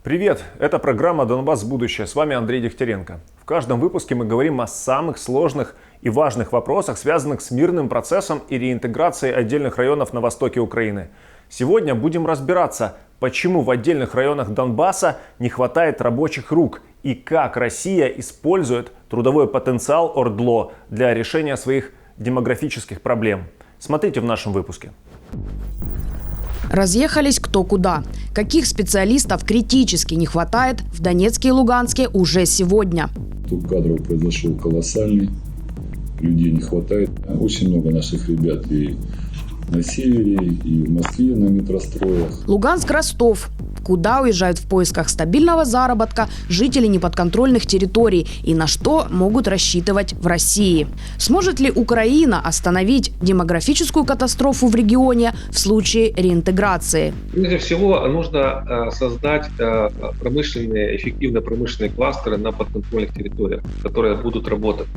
Привет! Это программа «Донбасс. Будущее». С вами Андрей Дегтяренко. В каждом выпуске мы говорим о самых сложных и важных вопросах, связанных с мирным процессом и реинтеграцией отдельных районов на востоке Украины. Сегодня будем разбираться, почему в отдельных районах Донбасса не хватает рабочих рук и как Россия использует трудовой потенциал ОРДЛО для решения своих демографических проблем. Смотрите в нашем выпуске. Разъехались кто куда. Каких специалистов критически не хватает в Донецке и Луганске уже сегодня? Тут кадров произошел колоссальный, людей не хватает. Очень много наших ребят и на севере, и в Москве на метростроях. Луганск-Ростов. Куда уезжают в поисках стабильного заработка жители неподконтрольных территорий и на что могут рассчитывать в России? Сможет ли Украина остановить демографическую катастрофу в регионе в случае реинтеграции? Прежде всего, нужно создать промышленные, эффективные промышленные кластеры на подконтрольных территориях, которые будут работать.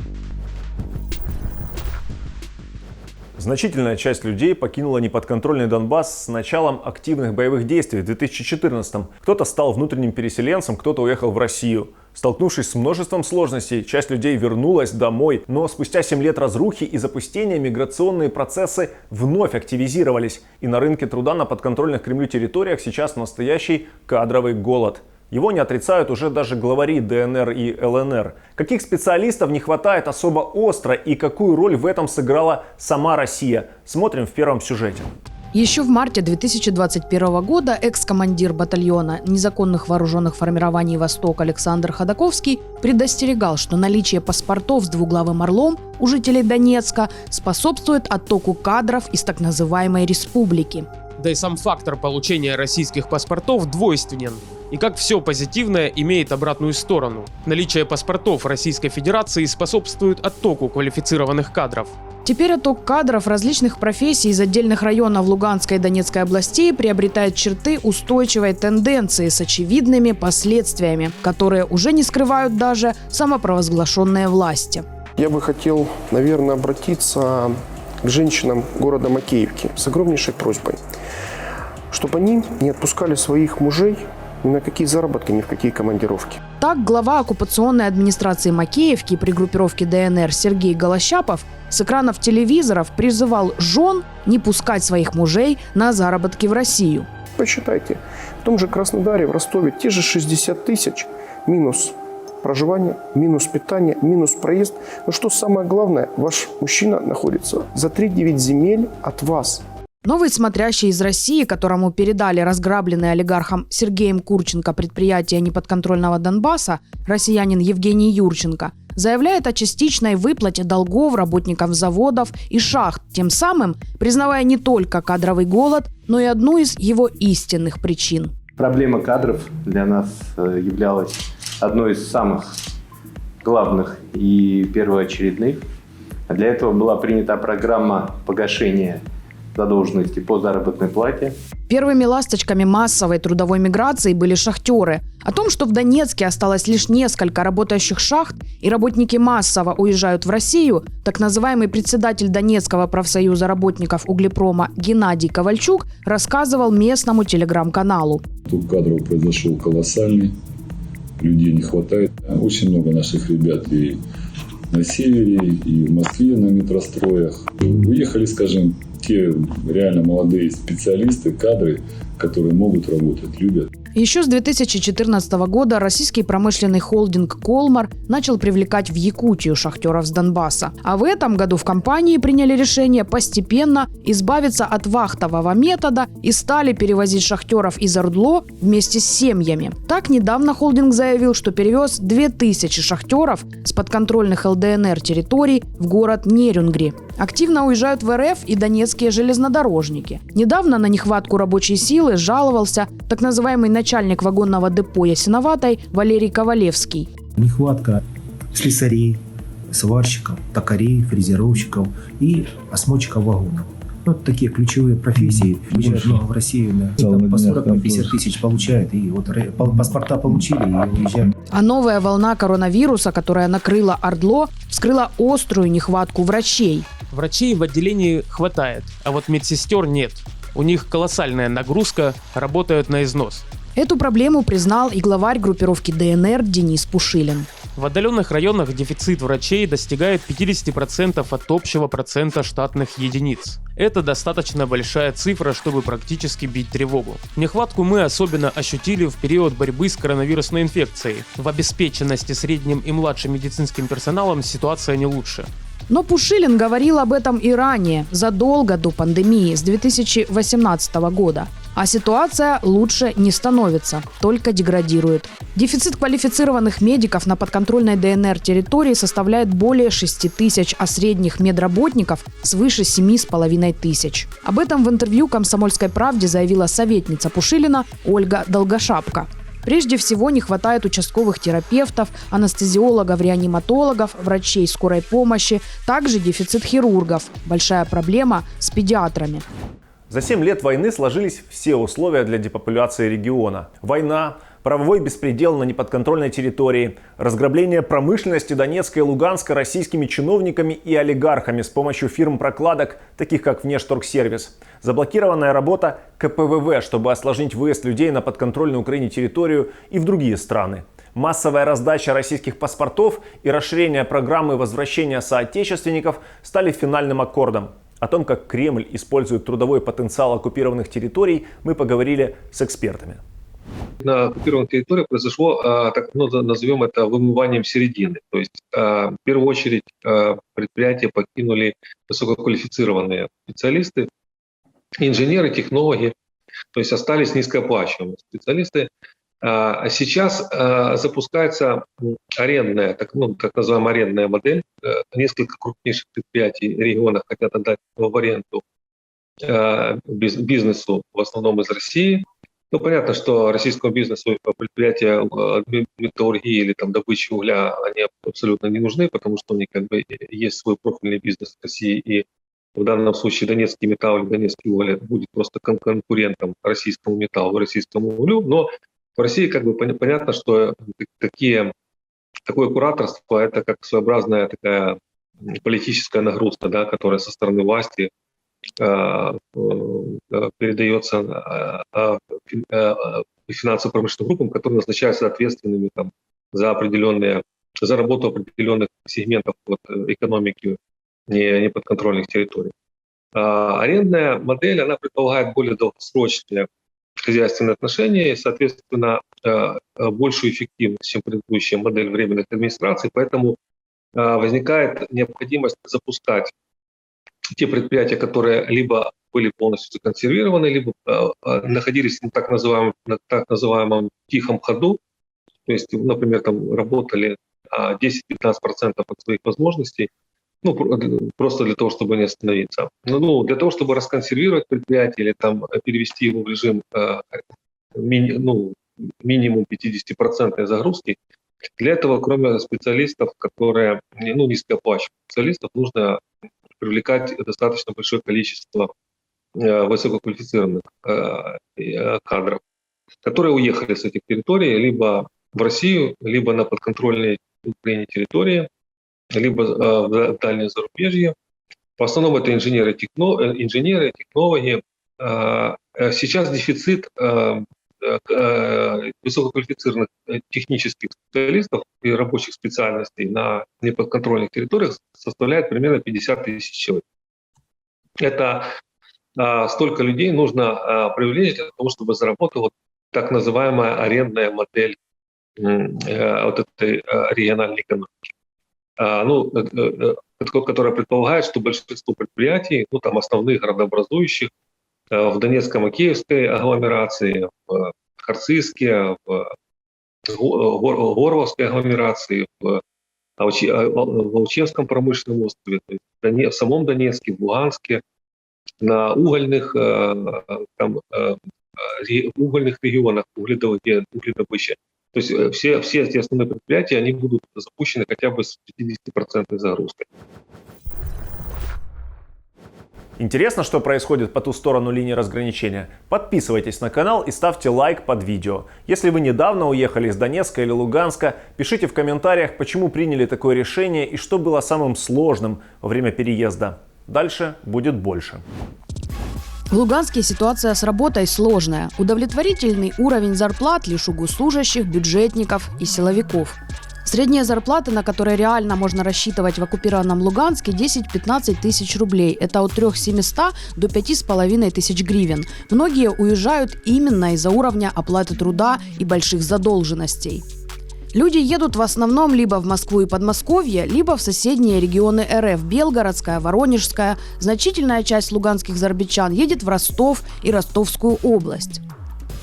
Значительная часть людей покинула неподконтрольный Донбасс с началом активных боевых действий в 2014-м. Кто-то стал внутренним переселенцем, кто-то уехал в Россию. Столкнувшись с множеством сложностей, часть людей вернулась домой, но спустя 7 лет разрухи и запустения миграционные процессы вновь активизировались. И на рынке труда на подконтрольных Кремлю территориях сейчас настоящий кадровый голод. Его не отрицают уже даже главари ДНР и ЛНР. Каких специалистов не хватает особо остро и какую роль в этом сыграла сама Россия? Смотрим в первом сюжете. Еще в марте 2021 года экс-командир батальона незаконных вооруженных формирований «Восток» Александр Ходаковский предостерегал, что наличие паспортов с двуглавым орлом у жителей Донецка способствует оттоку кадров из так называемой республики. Да и сам фактор получения российских паспортов двойственен. И как все позитивное имеет обратную сторону. Наличие паспортов Российской Федерации способствует оттоку квалифицированных кадров. Теперь отток кадров различных профессий из отдельных районов Луганской и Донецкой областей приобретает черты устойчивой тенденции с очевидными последствиями, которые уже не скрывают даже самопровозглашенные власти. Я бы хотел, наверное, обратиться к женщинам города Макеевки с огромнейшей просьбой, чтобы они не отпускали своих мужей ни на какие заработки, ни в какие командировки. Так, глава оккупационной администрации Макеевки при группировке ДНР Сергей Голощапов с экранов телевизоров призывал жен не пускать своих мужей на заработки в Россию. Посчитайте, в том же Краснодаре, в Ростове те же 60 тысяч минус проживание, минус питание, минус проезд. Но что самое главное, ваш мужчина находится за 3-9 земель от вас. Новый смотрящий из России, которому передали разграбленное олигархом Сергеем Курченко предприятие неподконтрольного Донбасса, россиянин Евгений Юрченко, заявляет о частичной выплате долгов работникам заводов и шахт, тем самым признавая не только кадровый голод, но и одну из его истинных причин. Проблема кадров для нас являлась одной из самых главных и первоочередных. Для этого была принята программа погашения задолженности по заработной плате. Первыми ласточками массовой трудовой миграции были шахтеры. О том, что в Донецке осталось лишь несколько работающих шахт и работники массово уезжают в Россию, так называемый председатель Донецкого профсоюза работников углепрома Геннадий Ковальчук рассказывал местному телеграм-каналу. Тут кадров произошел колоссальный, людей не хватает. Очень много наших ребят и на севере, и в Москве на метростроях. Уехали, скажем, те реально молодые специалисты, кадры, которые могут работать, любят. Еще с 2014 года российский промышленный холдинг «Колмар» начал привлекать в Якутию шахтеров с Донбасса. А в этом году в компании приняли решение постепенно избавиться от вахтового метода и стали перевозить шахтеров из ОРДЛО вместе с семьями. Так, недавно холдинг заявил, что перевез 2000 шахтеров с подконтрольных ЛДНР территорий в город Нерюнгри. Активно уезжают в РФ и донецкие железнодорожники. Недавно на нехватку рабочей силы жаловался так называемый начальник вагонного депо Ясиноватой Валерий Ковалевский. Нехватка слесарей, сварщиков, токарей, фрезеровщиков и осмотрщиков вагонов. Вот такие ключевые профессии. Уезжают много в Россию. По 40-50 тысяч получают. И вот паспорта получили и уезжают. А новая волна коронавируса, которая накрыла ОРДЛО, вскрыла острую нехватку врачей. Врачей в отделении хватает, а вот медсестер нет. У них колоссальная нагрузка, работают на износ. Эту проблему признал и главарь группировки ДНР Денис Пушилин. В отдаленных районах дефицит врачей достигает 50% от общего процента штатных единиц. Это достаточно большая цифра, чтобы практически бить тревогу. Нехватку мы особенно ощутили в период борьбы с коронавирусной инфекцией. В обеспеченности средним и младшим медицинским персоналом ситуация не лучше. Но Пушилин говорил об этом и ранее, задолго до пандемии, с 2018 года. А ситуация лучше не становится, только деградирует. Дефицит квалифицированных медиков на подконтрольной ДНР территории составляет более 6 тысяч, а средних медработников свыше 7,5 тысяч. Об этом в интервью «Комсомольской правде» заявила советница Пушилина Ольга Долгошапка. Прежде всего, не хватает участковых терапевтов, анестезиологов, реаниматологов, врачей скорой помощи. Также дефицит хирургов. Большая проблема с педиатрами. За 7 лет войны сложились все условия для депопуляции региона. Война, правовой беспредел на неподконтрольной территории, разграбление промышленности Донецка и Луганска российскими чиновниками и олигархами с помощью фирм-прокладок, таких как Внешторгсервис, заблокированная работа КПВВ, чтобы осложнить выезд людей на подконтрольную Украине территорию и в другие страны, массовая раздача российских паспортов и расширение программы возвращения соотечественников стали финальным аккордом. О том, как Кремль использует трудовой потенциал оккупированных территорий, мы поговорили с экспертами. На оккупированной территории произошло, так назовем это, вымыванием середины. То есть, в первую очередь, предприятия покинули высококвалифицированные специалисты, инженеры, технологи, то есть остались низкооплачиваемые специалисты. А сейчас запускается арендная, так называемая арендная модель. Несколько крупнейших предприятий региона хотят отдать в аренду бизнесу, в основном из России. Ну, понятно, что российскому бизнесу предприятия металлургии или там добычи угля, они абсолютно не нужны, потому что у них как бы есть свой профильный бизнес в России, и в данном случае донецкий металл или донецкий уголь будет просто конкурентом российскому металлу, российскому углю. Но в России как бы понятно, что такое кураторство — это как своеобразная такая политическая нагрузка, да, которая со стороны власти передается финансово-промышленным группам, которые назначаются ответственными там, за работу определенных сегментов экономики неподконтрольных территорий. Арендная модель, она предполагает более долгосрочные хозяйственные отношения и, соответственно, большую эффективность, чем предыдущая модель временных администраций, поэтому возникает необходимость запускать те предприятия, которые либо были полностью законсервированы, либо находились на так называемом тихом ходу, то есть, например, там работали 10-15% от своих возможностей, просто для того, чтобы не остановиться. Для того, чтобы расконсервировать предприятие или там перевести его в режим минимум 50% загрузки, для этого, кроме специалистов, которые низкооплачиваемых специалистов, нужно привлекать достаточно большое количество высококвалифицированных кадров, которые уехали с этих территорий либо в Россию, либо на подконтрольные Украине территории, либо в дальнее зарубежье. В основном это инженеры, технологи. Сейчас дефицит высококвалифицированных технических специалистов и рабочих специальностей на неподконтрольных территориях составляет примерно 50 тысяч человек. Это столько людей нужно привлечь для того, чтобы заработала так называемая арендная модель этой региональной экономики. Которая предполагает, что большинство предприятий, основных городообразующих, в Донецко-Макеевской агломерации, в Харциске, в Горловской агломерации, в Волчевском промышленном острове, то есть в самом Донецке, в Луганске, на угольных регионах угледобычи. То есть все эти основные предприятия, они будут запущены хотя бы с 50% загрузкой. Интересно, что происходит по ту сторону линии разграничения? Подписывайтесь на канал и ставьте лайк под видео. Если вы недавно уехали из Донецка или Луганска, пишите в комментариях, почему приняли такое решение и что было самым сложным во время переезда. Дальше будет больше. В Луганске ситуация с работой сложная. Удовлетворительный уровень зарплат лишь у госслужащих, бюджетников и силовиков. Средние зарплаты, на которые реально можно рассчитывать в оккупированном Луганске, 10-15 тысяч рублей. Это от 3700 до 5500 гривен. Многие уезжают именно из-за уровня оплаты труда и больших задолженностей. Люди едут в основном либо в Москву и Подмосковье, либо в соседние регионы РФ – Белгородская, Воронежская. Значительная часть луганских зарбичан едет в Ростов и Ростовскую область.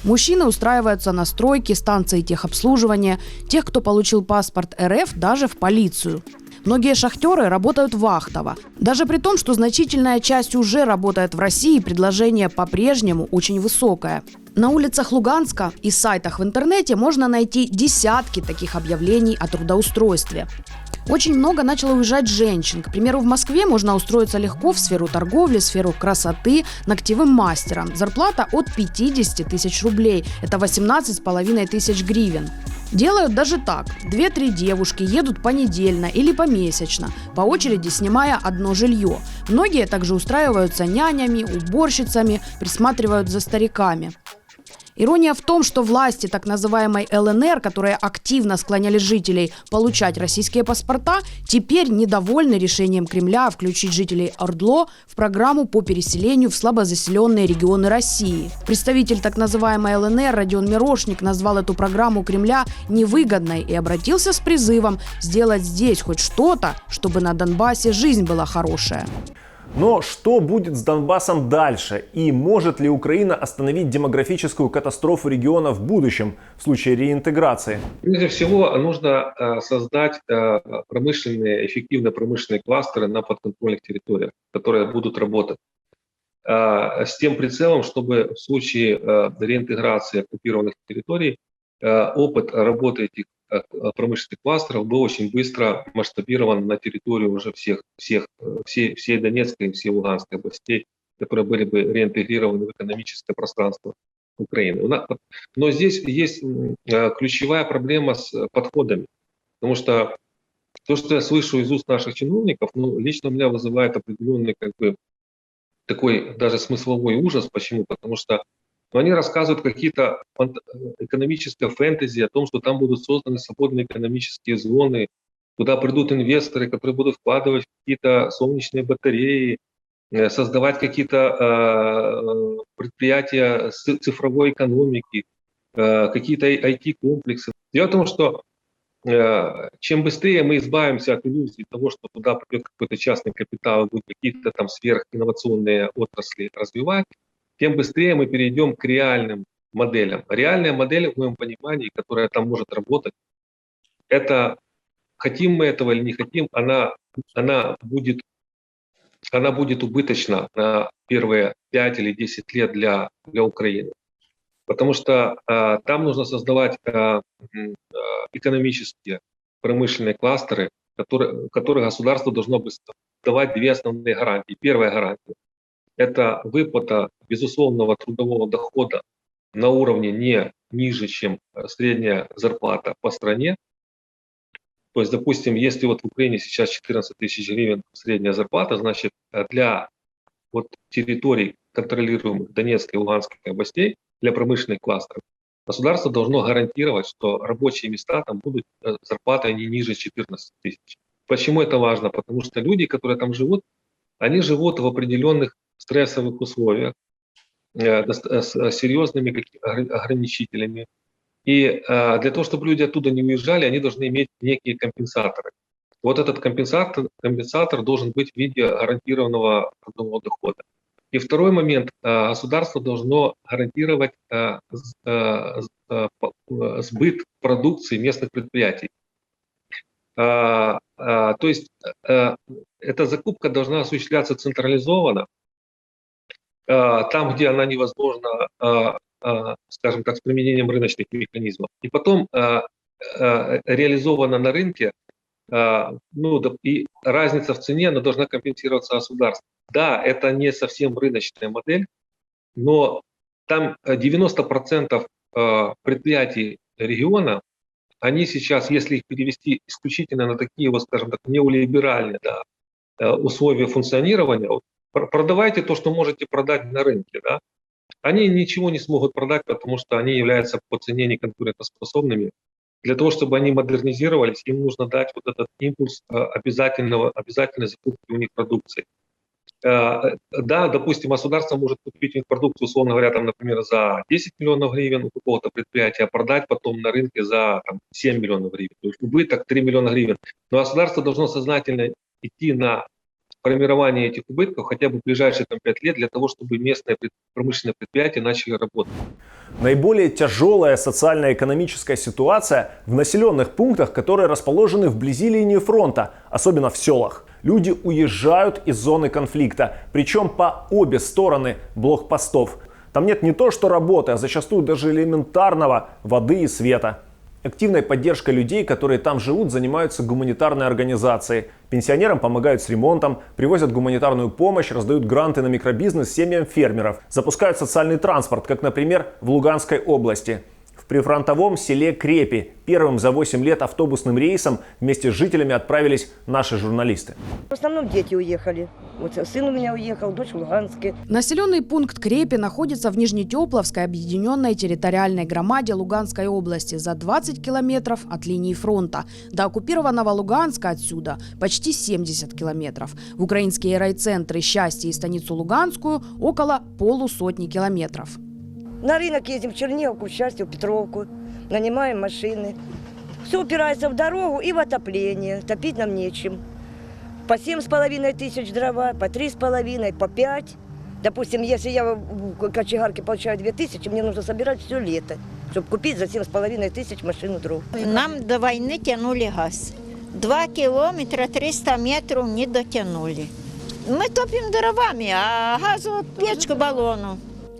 Мужчины устраиваются на стройки, станции техобслуживания, тех, кто получил паспорт РФ, даже в полицию. Многие шахтеры работают вахтово. Даже при том, что значительная часть уже работает в России, предложение по-прежнему очень высокое. На улицах Луганска и сайтах в интернете можно найти десятки таких объявлений о трудоустройстве. Очень много начало уезжать женщин. К примеру, в Москве можно устроиться легко в сферу торговли, сферу красоты, ногтевым мастером. Зарплата от 50 тысяч рублей. Это 18,5 тысяч гривен. Делают даже так. 2-3 девушки едут понедельно или помесячно, по очереди снимая одно жилье. Многие также устраиваются нянями, уборщицами, присматривают за стариками. Ирония в том, что власти так называемой ЛНР, которые активно склоняли жителей получать российские паспорта, теперь недовольны решением Кремля включить жителей ОРДЛО в программу по переселению в слабозаселенные регионы России. Представитель так называемой ЛНР Родион Мирошник назвал эту программу Кремля невыгодной и обратился с призывом сделать здесь хоть что-то, чтобы на Донбассе жизнь была хорошая. Но что будет с Донбассом дальше? И может ли Украина остановить демографическую катастрофу региона в будущем в случае реинтеграции? Прежде всего, нужно создать эффективные промышленные кластеры на подконтрольных территориях, которые будут работать с тем прицелом, чтобы в случае реинтеграции оккупированных территорий опыт работы этих промышленных кластеров был очень быстро масштабирован на территорию уже всей Донецкой и всей Луганской областей, которые были бы реинтегрированы в экономическое пространство Украины. Но здесь есть ключевая проблема с подходами, потому что то, что я слышу из уст наших чиновников, лично у меня вызывает определенный такой даже смысловой ужас. Почему? Потому что они рассказывают какие-то экономические фэнтези о том, что там будут созданы свободные экономические зоны, куда придут инвесторы, которые будут вкладывать в какие-то солнечные батареи, создавать какие-то предприятия цифровой экономики, какие-то IT-комплексы. Дело в том, что чем быстрее мы избавимся от иллюзий того, что туда придет какой-то частный капитал и будут какие-то там сверхинновационные отрасли развивать, тем быстрее мы перейдем к реальным моделям. Реальная модель, в моем понимании, которая там может работать, это, хотим мы этого или не хотим, она будет убыточна на первые 5 или 10 лет для Украины. Потому что там нужно создавать экономические, промышленные кластеры, которые государство должно бы давать две основные гарантии. Первая гарантия – это выплата безусловного трудового дохода на уровне не ниже, чем средняя зарплата по стране. То есть, допустим, если вот в Украине сейчас 14 тысяч гривен средняя зарплата, значит, для территорий, контролируемых Донецкой и Луганской областей, для промышленных кластеров, государство должно гарантировать, что рабочие места там будут зарплатой не ниже 14 тысяч. Почему это важно? Потому что люди, которые там живут, они живут в определенных стрессовых условиях, с серьезными ограничителями. И для того, чтобы люди оттуда не уезжали, они должны иметь некие компенсаторы. Вот этот компенсатор должен быть в виде гарантированного трудового дохода. И второй момент. Государство должно гарантировать сбыт продукции местных предприятий. То есть эта закупка должна осуществляться централизованно, там, где она невозможна, скажем так, с применением рыночных механизмов. И потом реализована на рынке, и разница в цене, она должна компенсироваться государством. Да, это не совсем рыночная модель, но там 90% предприятий региона, они сейчас, если их перевести исключительно на такие, скажем так, неолиберальные условия функционирования, продавайте то, что можете продать на рынке, да. Они ничего не смогут продать, потому что они являются по цене неконкурентоспособными. Для того, чтобы они модернизировались, им нужно дать вот этот импульс обязательной закупки у них продукции. Да, допустим, государство может купить у них продукцию, условно говоря, там, например, за 10 миллионов гривен у какого-то предприятия, а продать потом на рынке за 7 миллионов гривен. То есть убыток 3 миллиона гривен. Но государство должно сознательно идти на формирование этих убытков хотя бы в ближайшие 5 лет для того, чтобы местные промышленные предприятия начали работать. Наиболее тяжелая социально-экономическая ситуация в населенных пунктах, которые расположены вблизи линии фронта, особенно в селах. Люди уезжают из зоны конфликта, причем по обе стороны блокпостов. Там нет не то что работы, а зачастую даже элементарного воды и света. Активной поддержкой людей, которые там живут, занимаются гуманитарные организации. Пенсионерам помогают с ремонтом, привозят гуманитарную помощь, раздают гранты на микробизнес семьям фермеров, запускают социальный транспорт, как, например, в Луганской области. В прифронтовом селе Крепи первым за 8 лет автобусным рейсом вместе с жителями отправились наши журналисты. В основном дети уехали. Вот сын у меня уехал, дочь в Луганске. Населенный пункт Крепи находится в Нижнетепловской объединенной территориальной громаде Луганской области за 20 километров от линии фронта. До оккупированного Луганска отсюда почти 70 километров. В украинские райцентры Счастье и станицу Луганскую около полусотни километров. На рынок ездим в Черниговку, в Счастье, в Петровку. Нанимаем машины. Все упирается в дорогу и в отопление. Топить нам нечем. По 7,5 тысяч дрова, по 3,5, по 5. Допустим, если я в кочегарке получаю 2 тысячи, мне нужно собирать все лето, чтобы купить за 7,5 тысяч машину дров. Нам до войны тянули газ. 2 километра 300 метров не дотянули. Мы топим дровами, а газовую печку баллону.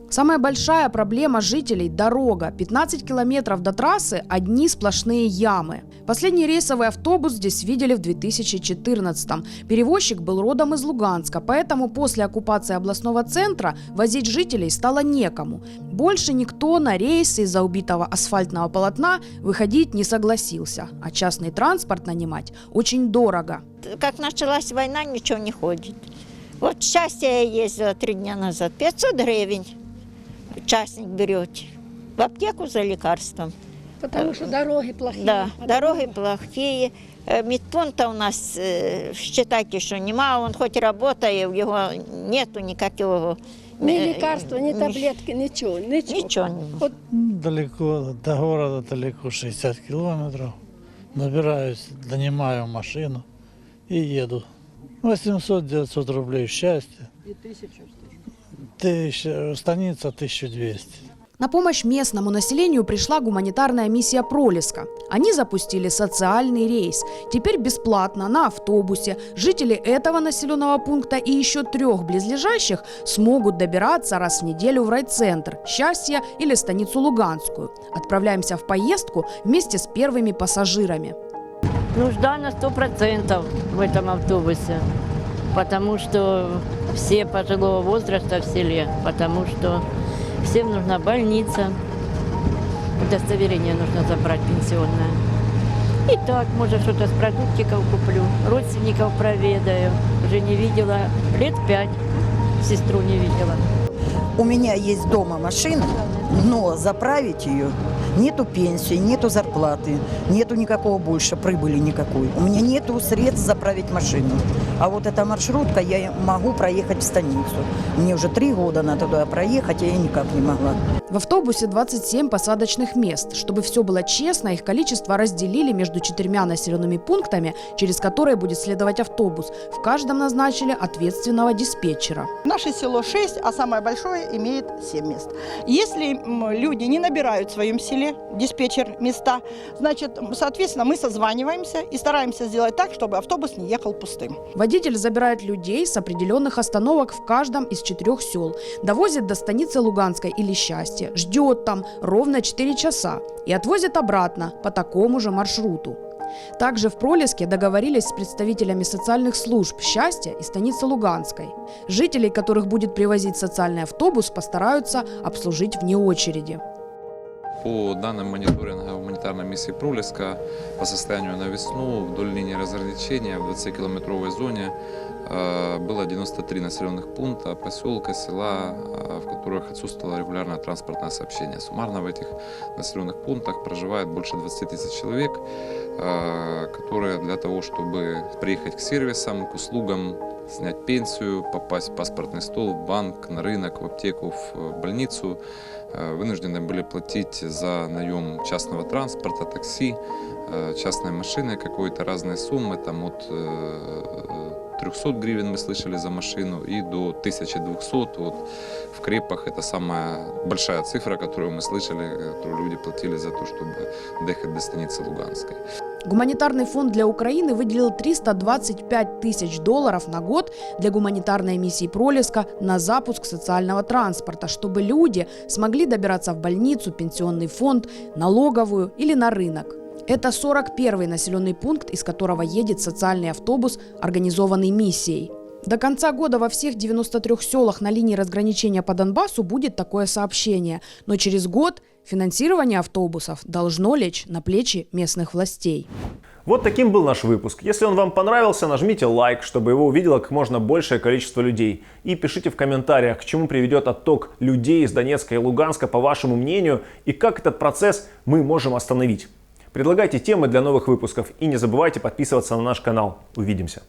Самая большая проблема жителей – дорога. 15 километров до трассы – одни сплошные ямы. Последний рейсовый автобус здесь видели в 2014-м. Перевозчик был родом из Луганска, поэтому после оккупации областного центра возить жителей стало некому. Больше никто на рейсы из-за убитого асфальтного полотна выходить не согласился. А частный транспорт нанимать очень дорого. Как началась война, ничего не ходит. Вот в Счастье я ездила 3 дня назад. 500 гривен. Частник берете в аптеку за лекарством. Потому что дороги плохие. Да, дороги плохие. Медпункта у нас, считайте, что нема, он хоть работает, у него нету никакого. Ни лекарства, ни таблетки, ничего. Ничего не. Вот. Далеко, до города далеко 60 километров. Набираюсь, донимаю машину и еду. 800-900 рублей в Счастье. И 1000 станица 1200. На помощь местному населению пришла гуманитарная миссия «Пролеска». Они запустили социальный рейс. Теперь бесплатно на автобусе жители этого населенного пункта и еще 3 близлежащих смогут добираться раз в неделю в райцентр, Счастье или станицу Луганскую. Отправляемся в поездку вместе с первыми пассажирами. Нужда на 100% в этом автобусе, потому что все пожилого возраста в селе, потому что всем нужна больница, удостоверение нужно забрать пенсионное. И так, может, что-то с продуктиков куплю, родственников проведаю. Уже не видела, лет 5, сестру не видела. У меня есть дома машина, но заправить ее нету пенсии, нету зарплаты, нету никакого больше прибыли никакой. У меня нету средств заправить машину. А вот эта маршрутка, я могу проехать в станицу. Мне уже 3 года надо туда проехать, а я никак не могла. В автобусе 27 посадочных мест. Чтобы все было честно, их количество разделили между 4 населенными пунктами, через которые будет следовать автобус. В каждом назначили ответственного диспетчера. Наше село 6, а самое большое имеет 7 мест. Если люди не набирают в своем селе диспетчер места, значит, соответственно, мы созваниваемся и стараемся сделать так, чтобы автобус не ехал пустым. Водитель забирает людей с определенных остановок в каждом из 4 сел, довозит до станицы Луганской или Счастья, ждет там ровно 4 часа и отвозит обратно по такому же маршруту. Также в Пролеске договорились с представителями социальных служб Счастья и станицы Луганской. Жителей, которых будет привозить социальный автобус, постараются обслужить вне очереди. По данным мониторинга гуманитарной миссии «Пролеска», по состоянию на весну вдоль линии разграничения в 20-километровой зоне было 93 населенных пункта, поселка, села, в которых отсутствовало регулярное транспортное сообщение. Суммарно в этих населенных пунктах проживает больше 20 тысяч человек, которые для того, чтобы приехать к сервисам, к услугам, снять пенсию, попасть в паспортный стол, в банк, на рынок, в аптеку, в больницу, вынуждены были платить за наем частного транспорта, такси, частной машины какой-то, разные суммы, там от 300 гривен мы слышали за машину и до 1200. Вот в Крепах это самая большая цифра, которую мы слышали, которую люди платили за то, чтобы доехать до станицы Луганской. Гуманитарный фонд для Украины выделил $325 тысяч на год для гуманитарной миссии «Пролеска» на запуск социального транспорта, чтобы люди смогли добираться в больницу, пенсионный фонд, налоговую или на рынок. Это 41-й населенный пункт, из которого едет социальный автобус, организованный миссией. До конца года во всех 93 селах на линии разграничения по Донбассу будет такое сообщение, но через год финансирование автобусов должно лечь на плечи местных властей. Вот таким был наш выпуск. Если он вам понравился, нажмите лайк, чтобы его увидело как можно большее количество людей. И пишите в комментариях, к чему приведет отток людей из Донецка и Луганска, по вашему мнению, и как этот процесс мы можем остановить. Предлагайте темы для новых выпусков и не забывайте подписываться на наш канал. Увидимся.